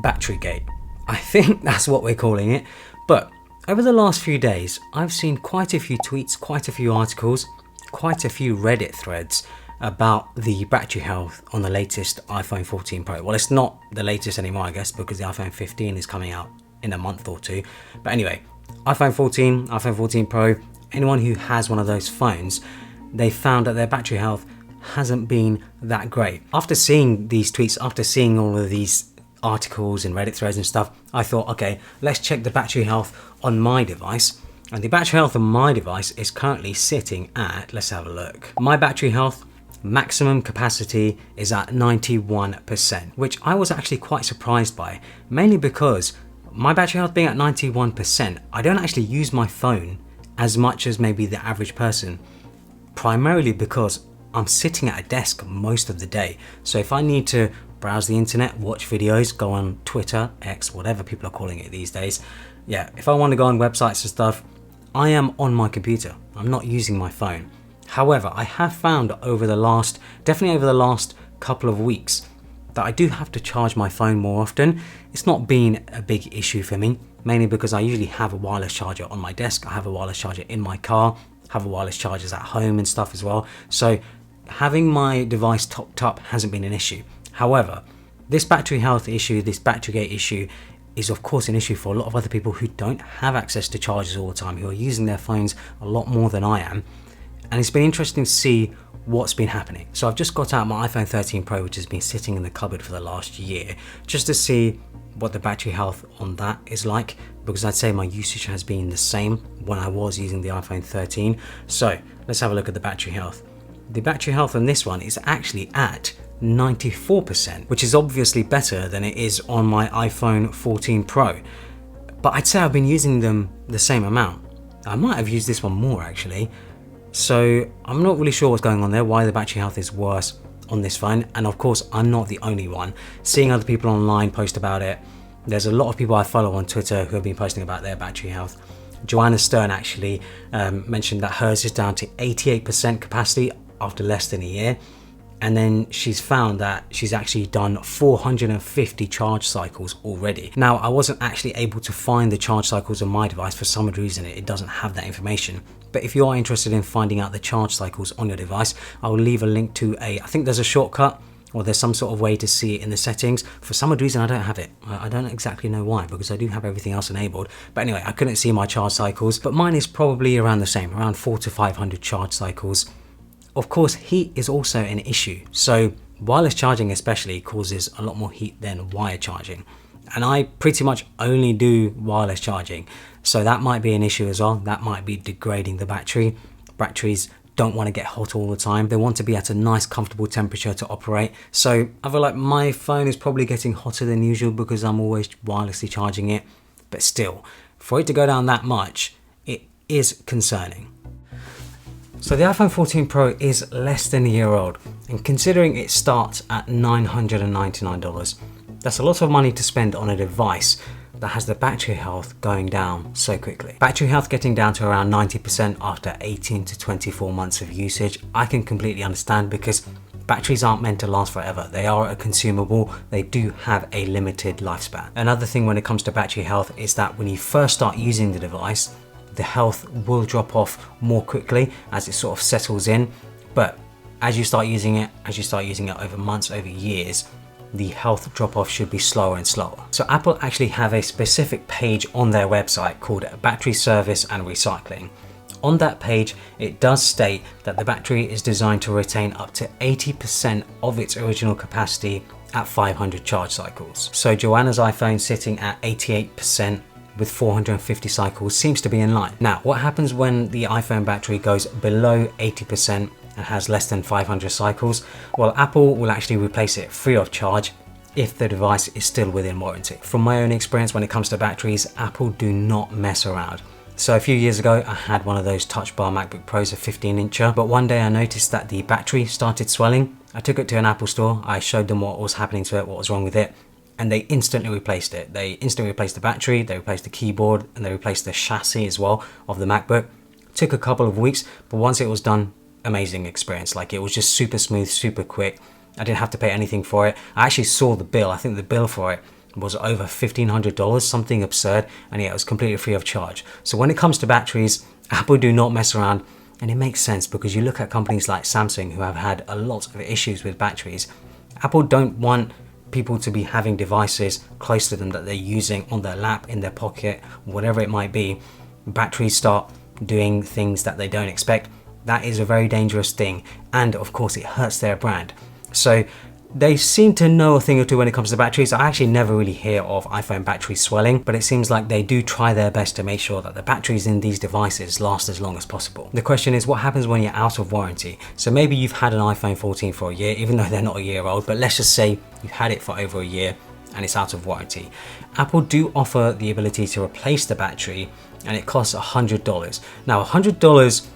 Batterygate. I think that's what we're calling it. But over the last few days, I've seen quite a few tweets, quite a few articles, quite a few Reddit threads about the battery health on the latest iPhone 14 Pro. Well, it's not the latest anymore, I guess, because the iPhone 15 is coming out in a month or two. But anyway, iPhone 14, iPhone 14 Pro, anyone who has one of those phones, they found that their battery health hasn't been that great. After seeing these tweets, after seeing all of these articles and Reddit threads and stuff, I thought, okay, let's check the battery health on my device. And the battery health on my device is currently sitting at, let's have a look. My battery health maximum capacity is at 91%, which I was actually quite surprised by, mainly because my battery health being at 91%, I don't actually use my phone as much as maybe the average person, primarily because I'm sitting at a desk most of the day. So if I need to browse the internet, watch videos, go on Twitter, X, whatever people are calling it these days, yeah, if I want to go on websites and stuff, I am on my computer. I'm not using my phone. However, I have found definitely over the last couple of weeks, that I do have to charge my phone more often. It's not been a big issue for me, mainly because I usually have a wireless charger on my desk. I have a wireless charger in my car, have a wireless chargers at home and stuff as well. So having my device topped up hasn't been an issue. However, this battery health issue, this Batterygate issue, is of course an issue for a lot of other people who don't have access to chargers all the time, who are using their phones a lot more than I am. And it's been interesting to see what's been happening. So I've just got out my iPhone 13 Pro, which has been sitting in the cupboard for the last year, just to see what the battery health on that is like, because I'd say my usage has been the same when I was using the iPhone 13. So let's have a look at the battery health. The battery health on this one is actually at 94%, which is obviously better than it is on my iPhone 14 Pro. But I'd say I've been using them the same amount. I might have used this one more actually. So I'm not really sure what's going on there, why the battery health is worse on this phone. And of course, I'm not the only one. Seeing other people online post about it, there's a lot of people I follow on Twitter who have been posting about their battery health. Joanna Stern actually mentioned that hers is down to 88% capacity after less than a year. And then she's found that she's actually done 450 charge cycles already. Now, I wasn't actually able to find the charge cycles on my device. For some reason, it doesn't have that information. But if you are interested in finding out the charge cycles on your device, I'll leave a link to I think there's a shortcut, or there's some sort of way to see it in the settings. For some reason, I don't have it. I don't exactly know why, because I do have everything else enabled. But anyway, I couldn't see my charge cycles, but mine is probably around the same, around 400 to 500 charge cycles. Of course, heat is also an issue. So wireless charging especially causes a lot more heat than wire charging. And I pretty much only do wireless charging. So that might be an issue as well. That might be degrading the battery. Batteries don't want to get hot all the time. They want to be at a nice, comfortable temperature to operate. So I feel like my phone is probably getting hotter than usual because I'm always wirelessly charging it. But still, for it to go down that much, it is concerning. So the iPhone 14 Pro is less than a year old, and considering it starts at $999, that's a lot of money to spend on a device that has the battery health going down so quickly. Battery health getting down to around 90% after 18 to 24 months of usage, I can completely understand, because batteries aren't meant to last forever. They are a consumable. They do have a limited lifespan. Another thing when it comes to battery health is that when you first start using the device, the health will drop off more quickly as it sort of settles in. But as you start using it over months, over years, the health drop off should be slower and slower. So Apple actually have a specific page on their website called Battery Service and Recycling. On that page, it does state that the battery is designed to retain up to 80% of its original capacity at 500 charge cycles. So Joanna's iPhone sitting at 88% with 450 cycles seems to be in line. Now, what happens when the iPhone battery goes below 80% and has less than 500 cycles? Well, Apple will actually replace it free of charge if the device is still within warranty. From my own experience when it comes to batteries, Apple do not mess around. So a few years ago, I had one of those Touch Bar MacBook Pros, a 15-incher, but one day I noticed that the battery started swelling. I took it to an Apple store, I showed them what was happening to it, what was wrong with it, and they instantly replaced it. They instantly replaced the battery, they replaced the keyboard, and they replaced the chassis as well of the MacBook. Took a couple of weeks, but once it was done, amazing experience. Like, it was just super smooth, super quick. I didn't have to pay anything for it. I actually saw the bill. I think the bill for it was over $1,500, something absurd, and yeah, it was completely free of charge. So when it comes to batteries, Apple do not mess around, and it makes sense because you look at companies like Samsung who have had a lot of issues with batteries. Apple don't want people to be having devices close to them that they're using on their lap, in their pocket, whatever it might be. Batteries start doing things that they don't expect. That is a very dangerous thing, and of course it hurts their brand. So they seem to know a thing or two when it comes to batteries. I actually never really hear of iPhone batteries swelling, but it seems like they do try their best to make sure that the batteries in these devices last as long as possible. The question is, what happens when you're out of warranty? So maybe you've had an iPhone 14 for a year, even though they're not a year old, but let's just say you've had it for over a year and it's out of warranty. Apple do offer the ability to replace the battery, and it costs $100. Now $100,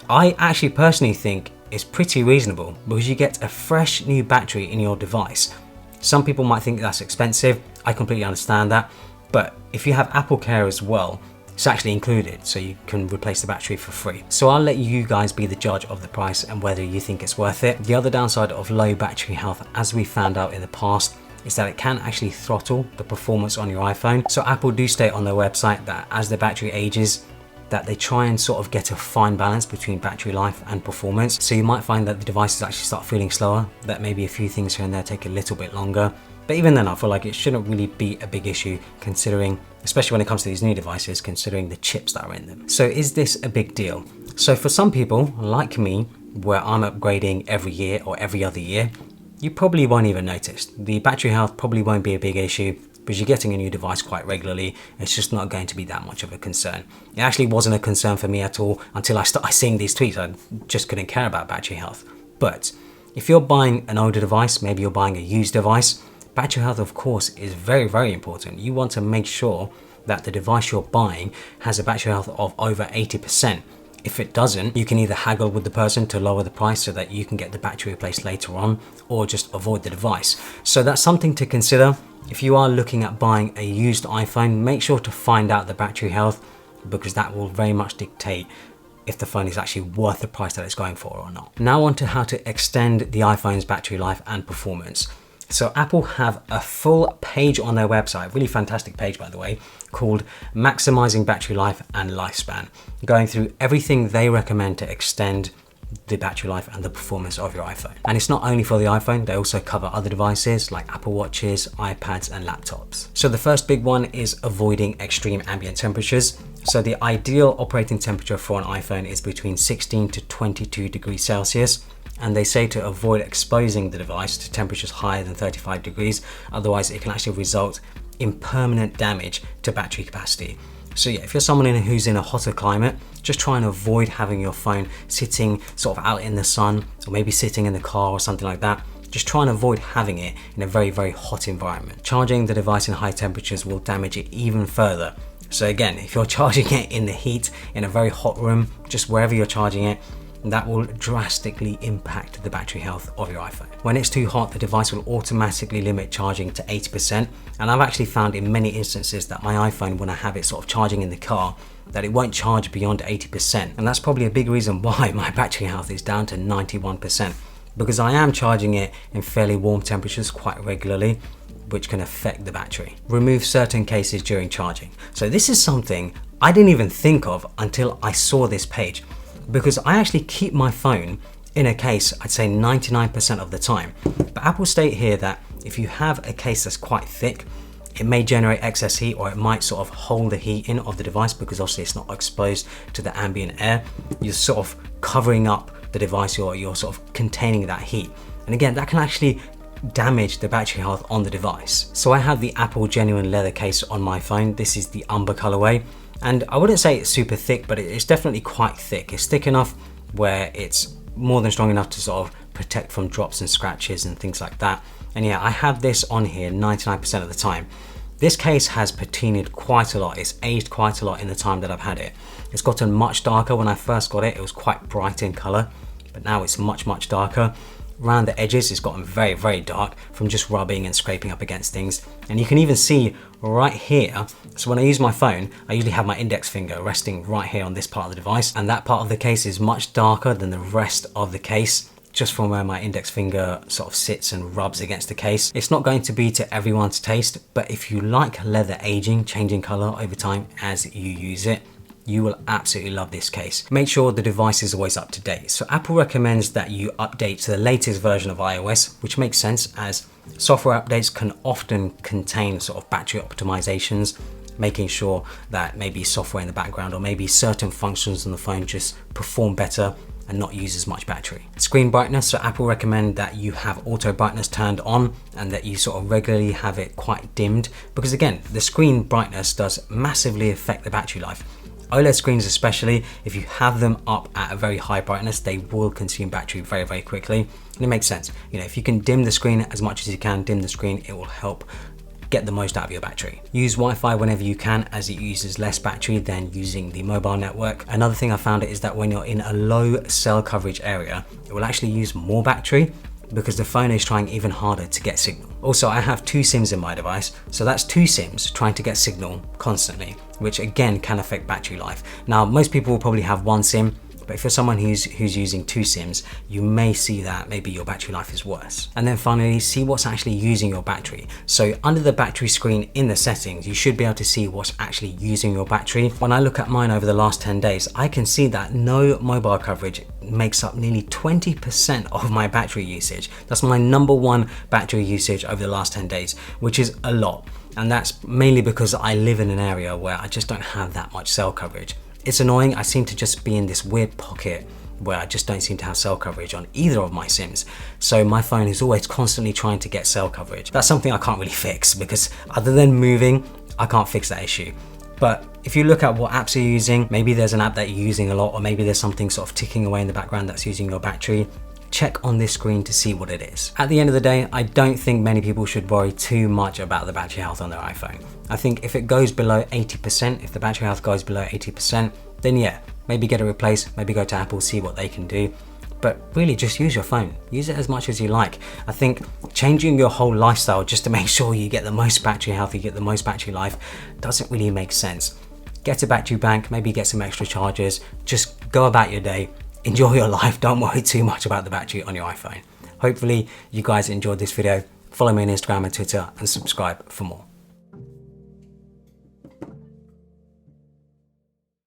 I actually personally think is pretty reasonable because you get a fresh new battery in your device. Some people might think that's expensive. I completely understand that, but if you have Apple Care as well, it's actually included, so you can replace the battery for free. So I'll let you guys be the judge of the price and whether you think it's worth it. The other downside of low battery health, as we found out in the past, is that it can actually throttle the performance on your iPhone. So Apple do state on their website that as the battery ages, that they try and sort of get a fine balance between battery life and performance. So you might find that the devices actually start feeling slower, that maybe a few things here and there take a little bit longer. But even then, I feel like it shouldn't really be a big issue considering, especially when it comes to these new devices, considering the chips that are in them. So is this a big deal? So for some people, like me, where I'm upgrading every year or every other year, you probably won't even notice. The battery health probably won't be a big issue because you're getting a new device quite regularly. It's just not going to be that much of a concern. It actually wasn't a concern for me at all until I started seeing these tweets. I just couldn't care about battery health. But if you're buying an older device, maybe you're buying a used device, battery health of course is very, very important. You want to make sure that the device you're buying has a battery health of over 80%. If it doesn't, you can either haggle with the person to lower the price so that you can get the battery replaced later on, or just avoid the device. So that's something to consider. If you are looking at buying a used iPhone, make sure to find out the battery health, because that will very much dictate if the phone is actually worth the price that it's going for or not. Now on to how to extend the iPhone's battery life and performance. So Apple have a full page on their website, really fantastic page by the way, called Maximizing Battery Life and Lifespan, going through everything they recommend to extend the battery life and the performance of your iPhone. And it's not only for the iPhone, they also cover other devices like Apple Watches, iPads and laptops. So the first big one is avoiding extreme ambient temperatures. So the ideal operating temperature for an iPhone is between 16 to 22 degrees Celsius. And they say to avoid exposing the device to temperatures higher than 35 degrees, otherwise it can actually result in permanent damage to battery capacity. So yeah, if you're someone who's in a hotter climate, just try and avoid having your phone sitting sort of out in the sun, or maybe sitting in the car or something like that. Just try and avoid having it in a very, very hot environment. Charging the device in high temperatures will damage it even further. So again, if you're charging it in the heat, in a very hot room, just wherever you're charging it, that will drastically impact the battery health of your iPhone. When it's too hot, the device will automatically limit charging to 80%. And I've actually found in many instances that my iPhone, when I have it sort of charging in the car, that it won't charge beyond 80%. And that's probably a big reason why my battery health is down to 91%, because I am charging it in fairly warm temperatures quite regularly, which can affect the battery. Remove certain cases during charging. So this is something I didn't even think of until I saw this page, because I actually keep my phone in a case, I'd say 99% of the time. But Apple state here that if you have a case that's quite thick, it may generate excess heat, or it might sort of hold the heat in of the device because obviously it's not exposed to the ambient air. You're sort of covering up the device, or you're sort of containing that heat. And again, that can actually damage the battery health on the device. So I have the Apple genuine leather case on my phone. This is the umber colorway. And I wouldn't say it's super thick, but it's definitely quite thick. It's thick enough where it's more than strong enough to sort of protect from drops and scratches and things like that. And yeah, I have this on here 99% of the time. This case has patinaed quite a lot. It's aged quite a lot in the time that I've had it. It's gotten much darker. When I first got it, it was quite bright in color, but now it's much, much darker. Around the edges, it's gotten very, very dark from just rubbing and scraping up against things. And you can even see right here, so when I use my phone, I usually have my index finger resting right here on this part of the device, and that part of the case is much darker than the rest of the case, just from where my index finger sort of sits and rubs against the case. It's not going to be to everyone's taste, but if you like leather aging, changing color over time as you use it, you will absolutely love this case. Make sure the device is always up to date. So Apple recommends that you update to the latest version of iOS, which makes sense as software updates can often contain sort of battery optimizations, making sure that maybe software in the background or maybe certain functions on the phone just perform better and not use as much battery. Screen brightness, so Apple recommend that you have auto brightness turned on and that you sort of regularly have it quite dimmed, because again, the screen brightness does massively affect the battery life. OLED screens especially, if you have them up at a very high brightness, they will consume battery very, very quickly. And it makes sense. You know, if you can dim the screen as much as you can, dim the screen, it will help get the most out of your battery. Use Wi-Fi whenever you can, as it uses less battery than using the mobile network. Another thing I found is that when you're in a low cell coverage area, it will actually use more battery because the phone is trying even harder to get signal. Also, I have 2 SIMs in my device, so that's 2 SIMs trying to get signal constantly, which again can affect battery life. Now, most people will probably have 1 SIM, but if you're someone who's using 2 SIMs, you may see that maybe your battery life is worse. And then finally, see what's actually using your battery. So under the battery screen in the settings, you should be able to see what's actually using your battery. When I look at mine over the last 10 days, I can see that no mobile coverage makes up nearly 20% of my battery usage. That's my #1 battery usage over the last 10 days, which is a lot. And that's mainly because I live in an area where I just don't have that much cell coverage. It's annoying, I seem to just be in this weird pocket where I just don't seem to have cell coverage on either of my SIMs. So my phone is always constantly trying to get cell coverage. That's something I can't really fix because other than moving, I can't fix that issue. But if you look at what apps you're using, maybe there's an app that you're using a lot, or maybe there's something sort of ticking away in the background that's using your battery, check on this screen to see what it is. At the end of the day, I don't think many people should worry too much about the battery health on their iPhone. I think if it goes below 80%, if the battery health goes below 80%, then yeah, maybe get it replaced, maybe go to Apple, see what they can do. But really just use your phone. Use it as much as you like. I think changing your whole lifestyle just to make sure you get the most battery health, you get the most battery life, doesn't really make sense. Get a battery bank, maybe get some extra chargers, just go about your day, enjoy your life, don't worry too much about the battery on your iPhone. Hopefully you guys enjoyed this video. Follow me on Instagram and Twitter and subscribe for more.